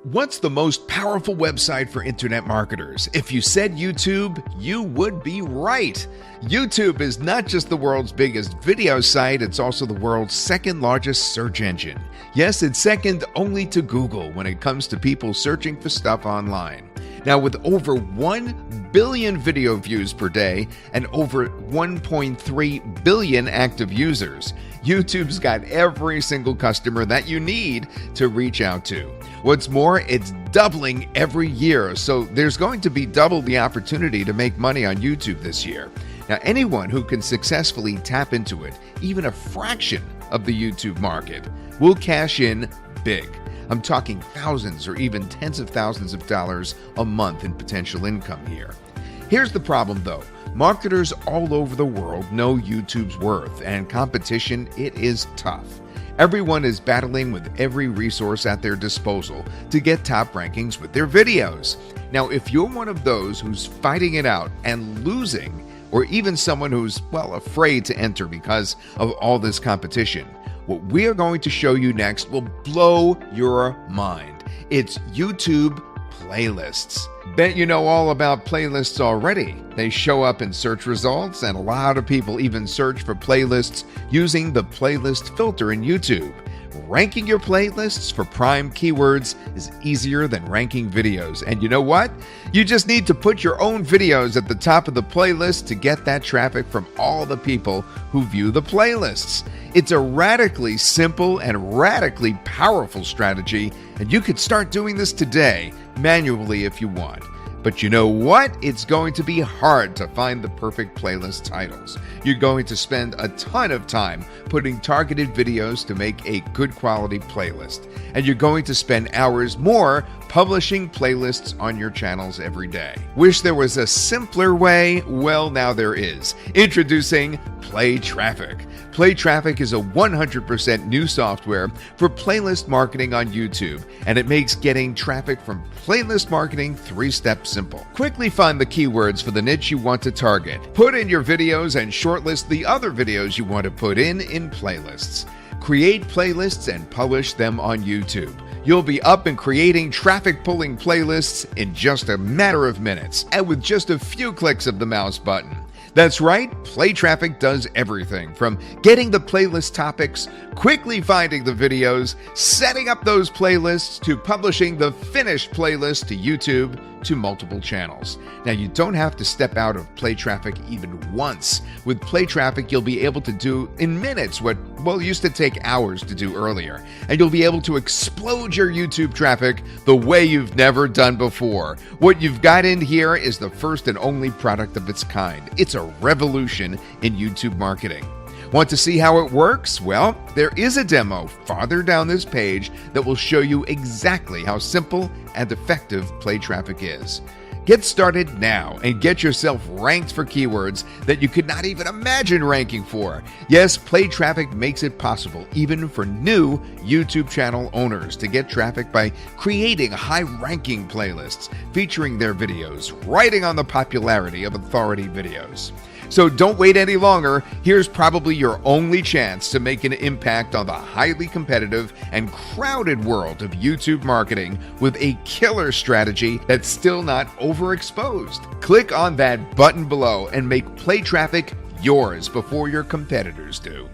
What's the most powerful website for internet marketers? If you said YouTube, you would be right. YouTube is not just the world's biggest video site, it's also the world's second largest search engine. Yes, it's second only to Google when it comes to people searching for stuff online. Now, with over 1 billion video views per day and over 1.3 billion active users, YouTube's got every single customer that you need to reach out to. What's more, it's doubling every year, so there's going to be double the opportunity to make money on YouTube this year. Now, anyone who can successfully tap into it, even a fraction of the YouTube market, will cash in big. I'm talking thousands or even tens of thousands of dollars a month in potential income here. Here's the problem though. Marketers all over the world know YouTube's worth, and competition, it is tough. Everyone is battling with every resource at their disposal to get top rankings with their videos. Now, if you're one of those who's fighting it out and losing, or even someone who's, afraid to enter because of all this competition, what we are going to show you next will blow your mind. It's YouTube playlists. Bet you know all about playlists already. They show up in search results, and a lot of people even search for playlists using the playlist filter in YouTube. Ranking your playlists for prime keywords is easier than ranking videos. And you know what? You just need to put your own videos at the top of the playlist to get that traffic from all the people who view the playlists. It's a radically simple and radically powerful strategy, and you could start doing this today, manually if you want. But you know what? It's going to be hard to find the perfect playlist titles. You're going to spend a ton of time putting targeted videos to make a good quality playlist. And you're going to spend hours more publishing playlists on your channels every day. Wish there was a simpler way? Well, now there is. Introducing PlayTraffic. PlayTraffic is a 100% new software for playlist marketing on YouTube, and it makes getting traffic from playlist marketing 3 steps simple. Quickly find the keywords for the niche you want to target. Put in your videos and shortlist the other videos you want to put in playlists. Create playlists and publish them on YouTube. You'll be up and creating traffic-pulling playlists in just a matter of minutes, and with just a few clicks of the mouse button. That's right, PlayTraffic does everything from getting the playlist topics, quickly finding the videos, setting up those playlists, to publishing the finished playlist to YouTube, to multiple channels. Now, you don't have to step out of PlayTraffic even once. With PlayTraffic, you'll be able to do in minutes what, used to take hours to do earlier. And you'll be able to explode your YouTube traffic the way you've never done before. What you've got in here is the first and only product of its kind. It's a revolution in YouTube marketing. Want to see how it works? Well, there is a demo farther down this page that will show you exactly how simple and effective PlayTraffic is. Get started now and get yourself ranked for keywords that you could not even imagine ranking for. Yes, PlayTraffic makes it possible even for new YouTube channel owners to get traffic by creating high-ranking playlists featuring their videos, riding on the popularity of authority videos. So don't wait any longer. Here's probably your only chance to make an impact on the highly competitive and crowded world of YouTube marketing with a killer strategy that's still not overexposed. Click on that button below and make PlayTraffic yours before your competitors do.